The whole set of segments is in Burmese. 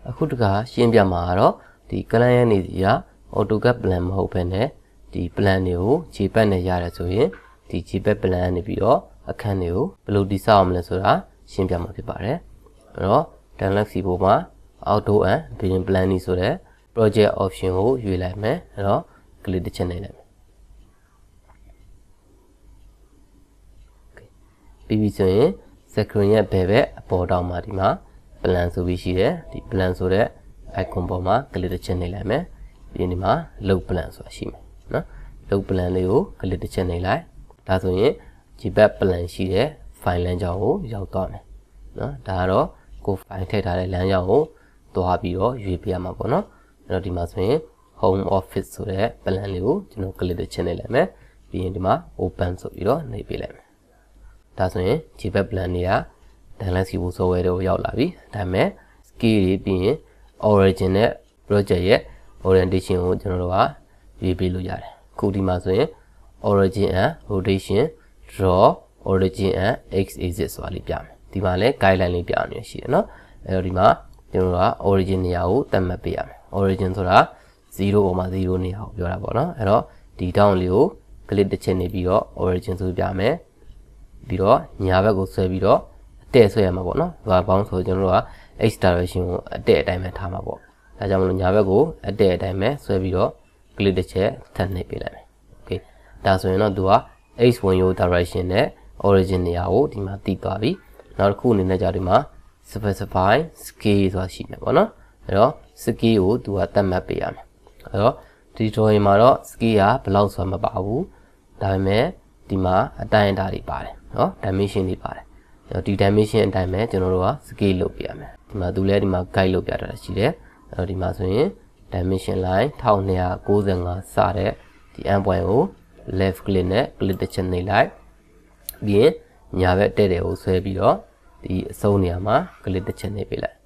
အခုတခါရှင်းပြမှာတော့ဒီ client ရဲ့နေစီက AutoCAD plan မဟုတ်ဘဲနဲ့ဒီ plan တွေကို JPEG နဲ့ရတယ်ဆိုရင်ဒီ JPEG plan ကနေပြီးတော့အခန်းတွေကိုဘယ်လိုတည်ဆောက်အောင်လဲဆိုတာရှင်းပြမှာဖြစ်ပါတယ်အဲ့တော့ download စီပေါ်မှာ Auto and Building Planning ဆိုတဲ့ project option ကိုရွေးလိုက်မယ်အဲ့တော့ click တစ်ချက်နှိပ်လိုက်မယ်ပြီးပြီဆိုရင် screen ရဲ့ဘယ်ဘက်အပေါ်တောင်မှာဒီမှာ plan ဆိုပြီးရှိတယ်ဒီ plan ဆိုတဲ့ icon ပေါ်မှာ click တစ်ချက်နှိပ်လိုက်မယ်ပြီးရင်ဒီမှာ load plan ဆိုတာရှိမယ်နော် load plan လေးကို click တစ်ချက်နှိပ်လိုက်ဒါဆိုရင် JPEG plan ရှိတဲ့ file လမ်းကြောင်းကိုရောက်သွားမယ်နော်ဒါကတော့ကို file ထည့်ထားတဲ့လမ်းကြောင်းကိုသွားပြီးတော့ရွေးပြရမှာပေါ့နော်အဲ့တော့ဒီမှာဆိုရင် home office ဆိုတဲ့ plan လေးကိုကျွန်တော် click တစ်ချက်နှိပ်လိုက်မယ်ပြီးရင်ဒီမှာ open ဆိုပြီးတော့နှိပ်ပေးလိုက်မယ်ဒါဆိုရင် JPEG plan တွေက download စီဖို့ software တွေကိုရောက်လာပြီဒါပေမဲ့ scale တွေပြီးရင် origin နဲ့ project ရဲ့ orientation ကိုကျွန်တော်တို့ကရွေးပေးလို့ရတယ်အခုဒီမှာဆိုရင် origin and rotation draw origin and x axis ဆိုတာလေးပြမယ်ဒီမှာလည်း guideline လေးပြအောင်ရရှိတယ်เนาะအဲ့တော့ဒီမှာကျွန်တော်တို့က origin နေရာကိုသတ်မှတ်ပေးရမယ် origin ဆိုတာ0.0 နေရာကိုပြောတာပေါ့เนาะအဲ့တော့ဒီ down လေးကို click တစ်ချက်နေပြီးတော့ origin ဆိုပြမယ်ပြီးတော့ညာဘက်ကိုဆွဲပြီးတော့အတဲ့ဆွဲရမှာပေါ့เนาะဘာပေါင်းဆိုကျွန်တော်တို့က x direction ကိုအတဲ့အတိုင်းပဲထားမှာပေါ့ဒါကြောင့်မလို့ညာဘက်ကိုအတဲ့အတိုင်းပဲဆွဲပြီးတော့ click တစ်ချက်ထပ်နှိပ်ပေးလိုက်မယ် okay ဒါဆိုရင်တော့သူက x ဝင်ရိုး direction နဲ့ origin နေရာကိုဒီမှာတည်သွားပြီနောက်တစ်ခုအနေနဲ့じゃဒီမှာ specify scale ဆိုတာရှိမယ်ပေါ့နော်အဲ့တော့ scale ကိုသူကသတ်မှတ်ပေးရမယ်အဲ့တော့ဒီ drawing မှာတော့ scale ကဘယ်လောက်ဆိုတာမပါဘူးဒါပေမဲ့ဒီမှာအတိုင်းအတာတွေပါတယ်နော် dimension တွေပါတယ်အဲ့တော့ဒီ dimension အတိုင်းပဲကျွန်တော်တို့က scale လုပ်ပြရမယ်ဒီမှာသူလည်းဒီမှာ guide လုပ်ပြတာရှိတယ်အဲ့တော့ဒီမှာဆိုရင် dimension line 1295 စတဲ့ဒီ end point ကို left click နဲ့ click တစ်ချက်နှိပ်လိုက်ပြီးရင်ညာဘက်တဲ့တဲ့ကိုဆွဲပြီးတော့ဒီအစုံနေရာမှာ click တစ်ချက်နှိပ်ပေးလိုက်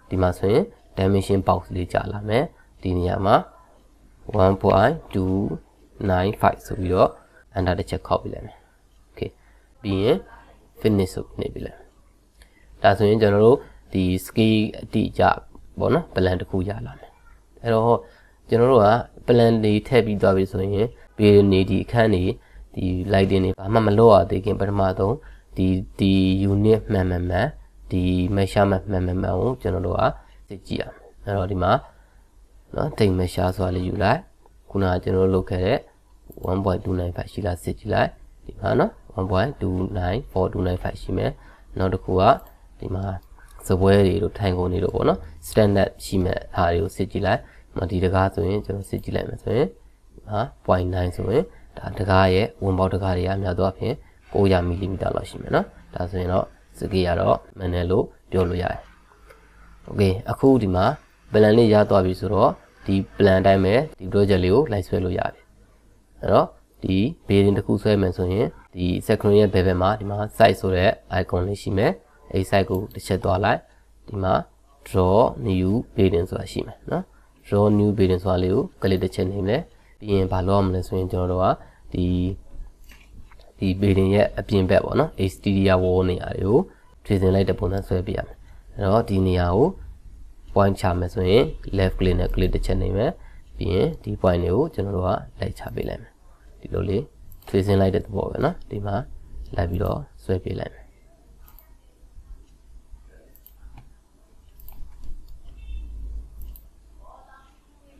ဒီမှာဆိုရင် dimension box လေးကြာလာမယ်ဒီနေရာမှာ 1.295 ဆိုပြီးတော့ enter တစ်ချက်ခောက်ပေးလိုက်မယ် okay ပြီးရင် finish ဆိုနှိပ်ပေးလိုက်ဒါဆိုရင်ကျွန်တော်တို့ဒီ scale အတိအကျပေါ့နော် plan တစ်ခုရလာမယ်အဲ့တော့ကျွန်တော်တို့က plan တွေထည့်ပြီးသွားပြီဆိုရင်ဘေးနေဒီအခန်းတွေဒီ lighting တွေဘာမှမလုပ်ရသေးခင်ပထမဆုံးဒီ unit မှန်ဒီ measurement မှန်ကိုကျွန်တော်တို့ကစစ်ကြည့်ရမယ်အဲ့တော့ဒီမှာเนาะ take measure ဆိုတာလေးယူလိုက်ခုနကကျွန်တော်တို့လုပ်ခဲ့တဲ့ 1.295 ရှိလားစစ်ကြည့်လိုက်ဒီမှာเนาะ 1.29495 ရှိမယ်နောက်တစ်ခုကဒီမှာစပွဲတွေတို့ထိုင်ကုန်တွေတို့ပေါ့နော် standard ရှိမဲ့အားတွေကိုစစ်ကြည့်လိုက်ဒီတကားဆိုရင်ကျွန်တော်စစ်ကြည့်လိုက်မယ်ဆိုရင်ဟာ 0.9 ဆိုရင်ဒါတကားရဲ့ဝင်ပေါက်တကားတွေကများသောအားဖြင့်900 mm လောက်ရှိမယ်เนาะဒါဆိုရင်တော့စကေးရတော့မှန်တယ်လို့ပြောလို့ရတယ် okay အခုဒီမှာ plan လေးရသွားပြီဆိုတော့ဒီ plan အတိုင်းပဲဒီ project လေးကိုလိုက်ဆွဲလို့ရပြီအဲ့တော့ဒီ bearing တစ်ခုဆွဲမယ်ဆိုရင်ဒီ screen ရဲ့ဘယ်ဘက်မှာဒီမှာ site ဆိုတဲ့ icon လေးရှိမယ်အဲ့ site ကိုတစ်ချက်သွားလိုက်ဒီမှာ draw new bearing ဆိုတာရှိမယ်เนาะ draw new bearing ဆိုတာလေးကို click တစ်ချက်နေမယ်ပြီးရင်ဘာလုပ်ရမလဲဆိုရင်ကျွန်တော်တို့ကဒီ bearing ရဲ့အပြင်ဘက်ပေါ့နော် exterior wall နေရာတွေကို tracing လိုက်တဲ့ပုံစံဆွဲပြရမယ်အဲ့တော့ဒီနေရာကို point ချမယ်ဆိုရင် left click နဲ့ click တစ်ချက်နေမယ်ပြီးရင်ဒီ point တွေကိုကျွန်တော်တို့ကလိုက်ချပေးလိုက်မယ်ဒီလိုလေး tracing လိုက်တဲ့သဘောပဲเนาะဒီမှာလိုက်ပြီးတော့ဆွဲပေးလိုက်မယ်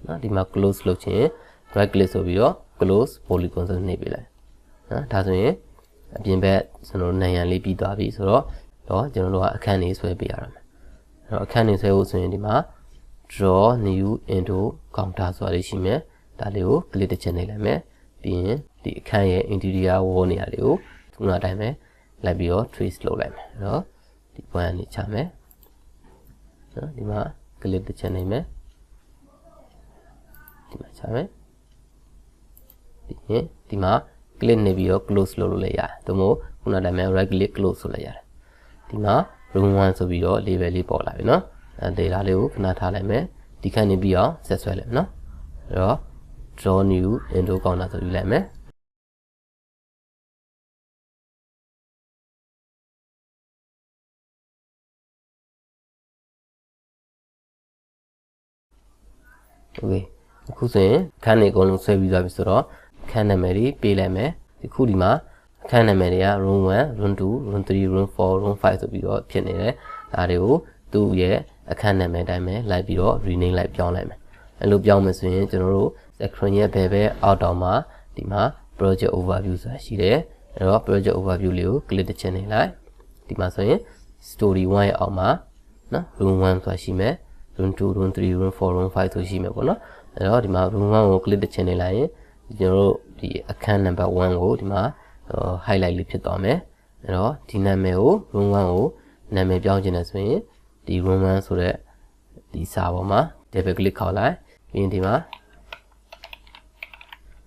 နော်ဒီမှာ close လုပ်ချင် right click ဆိုပြီးတော့ close polygon ဆိုနှိပ်ပေးလိုက်နော်ဒါဆိုရင်အပြင်ဘက်ကျွန်တော်တို့နိုင်ရန်လေးပြီးသွားပြီဆိုတော့ကျွန်တော်တို့ကအခန်းလေးဆွဲပေးရအောင်အဲ့တော့အခန်းလေးဆွဲဖို့ဆိုရင်ဒီမှာ draw new into counter ဆိုတာလေးရှိမယ်ဒါလေးကို click တစ်ချက်နှိပ်လိုက်မယ်ပြီးရင်ဒီအခန်းရဲ့ interior wall နေရာလေးကိုခုနအတိုင်းပဲလိုက်ပြီးတော့ trace လုပ်လိုက်မယ်အဲ့တော့ဒီ point ကနေချမယ်နော်ဒီမှာ click တစ်ချက်နှိပ်မယ်ဒီမှာချမယ်ပြီးရင်ဒီမှာ click နေပြီးတော့ close လုပ်လို့လည်းရတယ်သို့မဟုတ်ခုနတိုင်းမှာ right click close ဆိုလည်းရတယ်ဒီမှာ room 1ဆိုပြီးတော့ label လေးပေါ်လာပြီเนาะအဲ data လေးကိုခဏထားလိုက်မယ်ဒီခန်းနေပြီးအောင်ဆက်ဆွဲလိုက်မယ်เนาะအဲ့တော့ draw new into counter ဆိုယူလိုက်မယ် okay အခုဆိုရင်အခန်းတွေအကုန်လုံးဆွဲပြီးသွားပြီဆိုတော့အခန်းနာမည်တွေပေးလိုက်မယ်ဒီခုဒီမှာအခန်းနာမည်တွေက room 1 room 2 room 3 room 4 room 5ဆိုပြီးတော့ဖြစ်နေတယ်ဒါတွေကိုသူ့ရဲ့အခန်းနာမည်တိုင်းပဲလိုက်ပြီးတော့ rename လိုက်ပြောင်းလိုက်မယ်အဲ့လိုပြောင်းမယ်ဆိုရင်ကျွန်တော်တို့ section ရဲ့ဘယ်အောက်တောင်မှာဒီမှာ project overview ဆိုတာရှိတယ်အဲ့တော့ project overview လေးကို click တစ်ချက်နေလိုက်ဒီမှာဆိုရင် story 1ရဲ့အောက်မှာနော် room 1ဆိုတာရှိမယ် room 2 room 3 room 4 room 5ဆိုရှိမယ်ပေါ့နော်အဲ့တော့ဒီမှာ room 1ကို click တစ်ချက်နေလိုက်ရင်ကျွန်တော်တို့ဒီအခန်း number 1ကိုဒီမှာhighlight လေးဖြစ်သွားမယ်အဲ့တော့ဒီနာမည်ကို room 1ကိုနာမည်ပြောင်းခြင်းနဲ့ဆိုရင်ဒီ room 1ဆိုတဲ့ဒီစာပေါ်မှာ double click ခေါက်လိုက်ပြီးရင်ဒီမှာ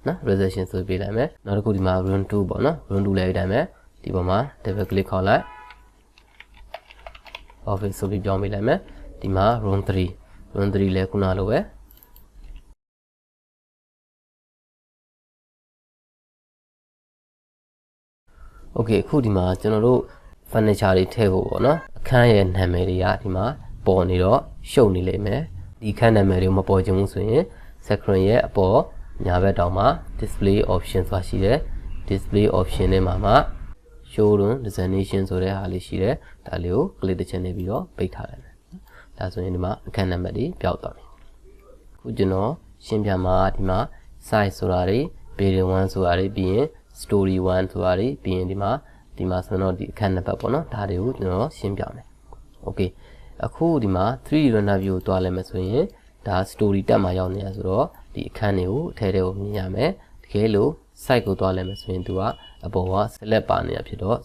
နော် reservation ဆိုပေးလိုက်မယ်နောက်တစ်ခုဒီမှာ room 2ပေါ့နော် room 2လည်းအတိုင်းပဲဒီပေါ်မှာ double click ခေါက်လိုက် office ဆိုပြီးပြောင်းပေးလိုက်မယ်ဒီမှာ room 3 room 3လည်းခုနလိုပဲโอเคအခုဒီမှာကျွန်တော်တို့ furniture တွေထည့်ဖို့ပေါ့နော်အခန်းရဲ့နာမည်တွေကဒီမှာပေါ်နေတော့ရှုပ်နေလိမ့်မယ်ဒီအခန်းနာမည်တွေကိုမပေါ်ချင်ဘူးဆိုရင် screen ရဲ့အပေါ်ညာဘက်တောင်မှာ display option ဆိုတာရှိတယ် display option ထဲမှာ showroom designation ဆိုတဲ့ဟာလေးရှိတယ်ဒါလေးကို click တစ်ချက်နေပြီးတော့ပိတ်ထားလိုက်မယ်ဒါဆိုရင်ဒီမှာအခန်းနံပါတ်တွေပျောက်သွားပြီအခုကျွန်တော်ရှင်းပြမှာဒီမှာ size ဆိုတာတွေ building 1ဆိုတာတွေပြီးရင် story 1ဆိုတာတွေပြီးရင်ဒီမှာဆိုတော့ဒီအခန်းနံပါတ်ပေါ့နော်ဒါတွေကိုကျွန်တော်ရှင်းပြမယ် okay အခုဒီမှာ 3D runner view ကိုတွားလိုက်မယ်ဆိုရင်ဒါ story တက်မှာရောက်နေရဆိုတော့ဒီအခန်းတွေကိုအထဲထဲကိုမြင်ရမယ်တကယ်လို့ site ကိုတွားလိုက်မယ်ဆိုရင်သူကအပေါ်က select ပါနေတာဖြစ်တော့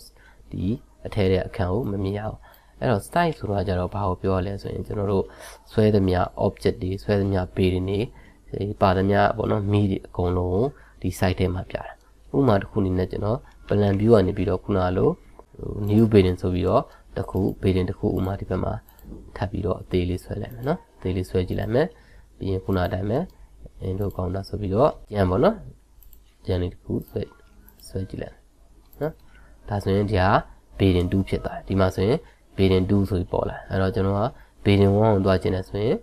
ဒီအထဲထဲအခန်းကိုမမြင်ရဘူးအဲ့တော့ site ဆိုတာကြတော့ဘာကိုပြောရလဲဆိုရင်ကျွန်တော်တို့ဆွဲသမျှ object တွေဆွဲသမျှ page တွေပါသမျှပေါ့နော် me တွေအကုန်လုံးဒီ site ထဲမှာပြတာဥပမာတစ်ခုအနေနဲ့ကျွန်တော် plan view ကနေပြီးတော့ခုနလို new building ဆိုပြီးတော့တစ်ခု building တစ်ခုဥပမာဒီဘက်မှာထပ်ပြီးတော့အသေးလေးဆွဲလိုက်မယ်နော်အသေးလေးဆွဲကြည့်လိုက်မယ်ပြီးရင်ခုနအတိုင်းပဲindoor counter ဆိုပြီးတော့ကြံပေါ့နော်ကြံလေးတစ်ခုဆွဲကြည့်လိုက်နော်ဒါဆိုရင်ဒီဟာ building 2ဖြစ်သွားတယ်ဒီမှာဆိုရင် building 2ဆိုပြီးပေါ်လာအဲ့တော့ကျွန်တော်က building 1ကိုတွားခြင်းနဲ့ဆိုရင်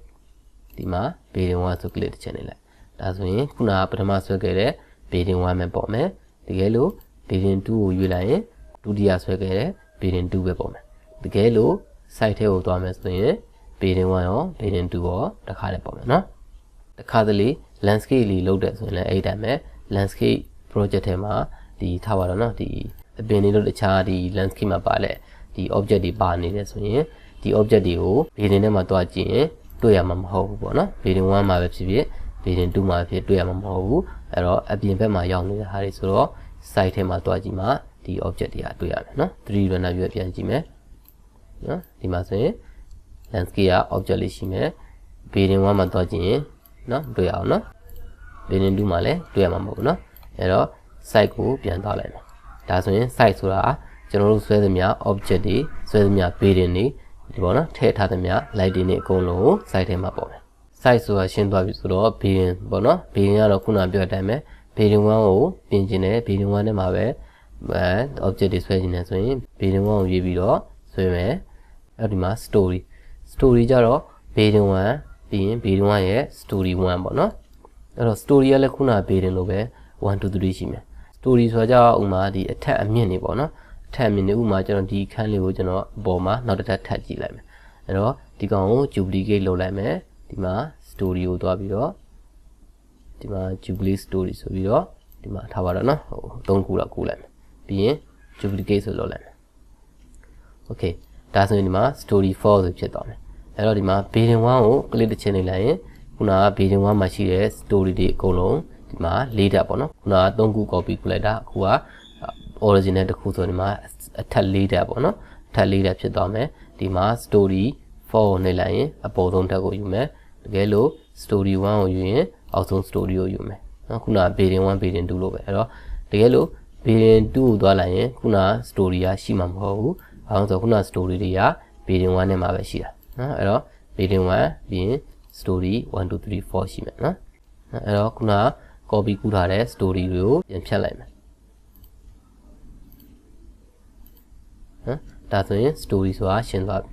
ဒီမှာ building 1ဆို click တစ်ချက်နေလိုက်ဒါဆိုရင်ခုနကပထမဆွဲခဲ့တဲ့ building 1ပဲပေါ်မယ်တကယ်လို့ building 2ကိုရွေးလိုက်ရင်ဒုတိယဆွဲခဲ့တဲ့ building 2ပဲပေါ်မယ်တကယ်လို့ site ထဲကိုတွားမယ်ဆိုရင် building 1ရော building 2ရောတစ်ခါတည်းပေါ်မယ်နော်တစ်ခါတလေ landscape လေးလုပ်တဲ့ဆိုရင်လည်းအဲ့တိုင်းပဲ landscape project ထဲမှာဒီထားပါတော့နော်ဒီအပင်တွေလို့တခြားဒီ landscape မှာပါလဲဒီ object တွေပါနေတယ်ဆိုရင်ဒီ object တွေကို building ထဲမှာတွားကြည့်ရင်တွေ့ရမှာမဟုတ်ဘူးပေါ့နော် building 1မှာပဲဖြစ်ဖြစ် building 2မှာဖြစ်တွေ့ရမှာမဟုတ်ဘူးအဲ့တော့အပြင်ဘက်မှာရောက်နေတဲ့ဟာတွေဆိုတော့ site ထဲမှာတွားကြည့်မှဒီ object တွေကတွေ့ရမယ်နော် 3D runner view ပြန်ကြည့်မယ်နော်ဒီမှာဆိုရင် landscape က object လေးရှိမယ် building 1မှာတွားကြည့်ရင်နော်တွေ့ရအောင်နော် building 2မှာလည်းတွေ့ရမှာမဟုတ်ဘူးနော်အဲ့တော့ site ကိုပြန်သွားလိုက်မယ်ဒါဆိုရင် site ဆိုတာကျွန်တော်တို့ဆွဲသမျှ object တွေဆွဲသမျှ building တွေဒီပေါ့နော်ထည့်ထားသမျှ light တွေနဲ့အကုန်လုံးကို site ထဲမှာပေါ်မယ် site ဆိုတာရှင်းသွားပြီဆိုတော့ building ပေါ့နော် building ကတော့ခုနပြောတဲ့အတိုင်းပဲ building 1ကိုပြင်ကျင်တယ် building 1ထဲမှာပဲobject တွေဆွဲကျင်တယ်ဆိုရင် building 1ကိုရွေးပြီးတော့ဆွဲမယ်အဲ့ဒီမှာ story ကြတော့ building 1ပြီးရင် building 1ရဲ့ story 1ပေါ့နော်အဲ့တော့ story ကလည်းခုန building လိုပဲ1 2 3ရှိမယ် story ဆိုတာကြဥမာဒီအထက်အမြင့်နေပေါ့နော်အထက်အမြင့်နေဥမာကျွန်တော်ဒီခန်းလေးကိုကျွန်တော်အပေါ်မှာနောက်တစ်ထပ်ထပ်ကြည့်လိုက်မယ်အဲ့တော့ဒီကောင်ကို duplicate လုပ်လိုက်မယ်ဒီမှာ story ကိုတွားပြီးတော့ဒီမှာ duplicate story ဆိုပြီးတော့ဒီမှာထားပါတော့နော်ဟို3ခုတော့ကူးလိုက်မယ်ပြီးရင် duplicate ဆိုလုပ်လိုက်မယ် okay ဒါဆိုရင်ဒီမှာ story 4ဆိုဖြစ်သွားမယ်အဲ့တော့ဒီမှာ building 1ကို click တစ်ချက်နေလိုက်ရင်ခုနက building 1မှာရှိတဲ့ story တွေအကုန်လုံးဒီမှာ၄ဓာတ်ပေါ့နော်ခုနက3ခု copy ကူလိုက်တာအခုက original တစ်ခုဆိုဒီမှာအထက်၄ဓာတ်ပေါ့နော်အထက်၄ဓာတ်ဖြစ်သွားမယ်ဒီမှာ story 4ကိုနေလိုက်ရင်အပေါ်ဆုံးဓာတ်ကိုယူမယ်တကယ်လို့ story 1ကိုယူရင်အောက်ဆုံး story ကိုယူမယ်နော်ခုနက building 1 building 2လို့ပဲအဲ့တော့တကယ်လို့ building 2ကိုသွားလိုက်ရင်ခုနက story ကရှိမှာမဟုတ်ဘူးဘာလို့ဆိုခုန story တွေက building 1နဲ့မှာပဲရှိတာနော်အဲ့တော့ building 1ပြီးရင် story 1 2 3 4ရှိမယ်နော်အဲ့တော့ခုနက copy ကူးထားတဲ့ story တွေကိုပြန်ဖြတ်လိုက်မယ်နော်ဒါဆိုရင် story ဆိုတာရှင်းသွားပြီ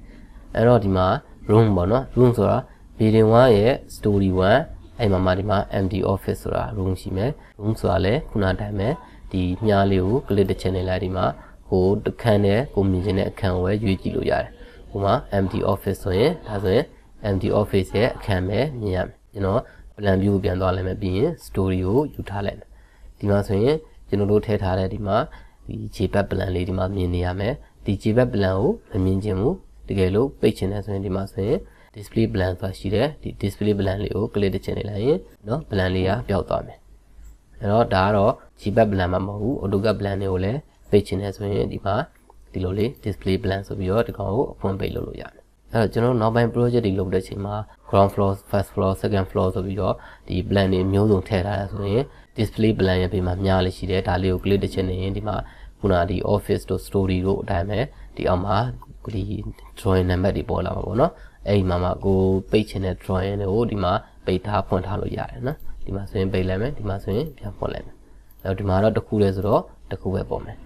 အဲ့တော့ဒီမှာ room ပေါ့နော် room ဆိုတာ building 1ရဲ့ story 1 အဲ့မှာဒီမှာ empty office ဆိုတာ room ရှိမယ် room ဆိုတာလည်းခုနတိုင်းပဲဒီမြားလေးကို click တစ်ချက်နဲ့လိုက်ဒီမှာဟိုအခန်းနဲ့ကိုမြင်ခြင်းတဲ့အခန်းကိုပဲရွေးကြည့်လို့ရတယ်ဟိုမှာ empty office ဆိုရင်ဒါဆိုရင် empty office ရဲ့အခန်းပဲမြင်ရမယ်ကျွန်တော် plan view ကိုပြန်သွားလိုက်မယ်ပြီးရင် story ကိုယူထားလိုက်မယ်ဒီမှာဆိုရင်ကျွန်တော်တို့ထည့်ထားတဲ့ဒီမှာဒီ JPEG plan လေးဒီမှာမြင်နေရမယ်ဒီ JPEG plan ကိုမမြင်ခြင်းဘူးတကယ်လို့ပိတ်ချင်တယ်ဆိုရင်ဒီမှာဆိုရင် display plan ဆိုတာရှိတယ်ဒီ display plan လေးကို click တစ်ချက်နေလိုက်ရင်เนาะ plan လေးကပျောက်သွားမယ်အဲ့တော့ဒါကတော့ JPEG plan မှာမဟုတ်ဘူး AutoCAD plan တွေကိုလည်းပိတ်ချင်တယ်ဆိုရင်ဒီမှာဒီလိုလေး display plan ဆိုပြီးတော့ဒီကောင်ကိုအဖွင့်ပိတ်လုပ်လို့ရတယ်အဲ့တော့ကျွန်တော်နောက်ပိုင်း project တွေလုပ်တဲ့အချိန်မှာ ground floor first floor second floor ဆိုပြီးတော့ဒီ plan တွေမျိုးစုံထည့်ထားရဆိုရင် display plan ရဲ့ဘေးမှာများလေးရှိတယ်ဒါလေးကို click တစ်ချက်နေရင်ဒီမှာခုနဒီ office တို့ story တို့အတိုင်းပဲဒီအောက်မှာဒီ drawing နံပါတ်တွေပေါ်လာမှာပေါ့နော်အဲ့ဒီမှာကိုပိတ်ချင်တဲ့ drawing တွေကိုဒီမှာပိတ်ထားဖွင့်ထားလို့ရတယ်နော်ဒီမှာဆိုရင်ပိတ်လိုက်မယ်ဒီမှာဆိုရင်ပြန်ဖွင့်လိုက်မယ်အဲ့တော့ဒီမှာတော့တစ်ခုတည်းဆိုတော့တစ်ခုပဲပေါ်မယ်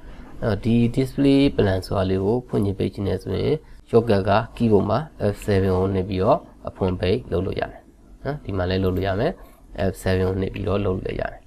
အဲ့တော့ဒီ display plan ဆိုတာလေးကိုဖွင့်ချင်ပိတ်ချင်နေဆိုရင် shortcut က keyboard မှာ F7 ကိုနှိပ်ပြီးတော့အဖွင့်ပိတ်လုပ်လို့ရတယ်နော်ဒီမှာလည်းလုပ်လို့ရမယ် F7 ကိုနှိပ်ပြီးတော့လုပ်လို့ရတယ်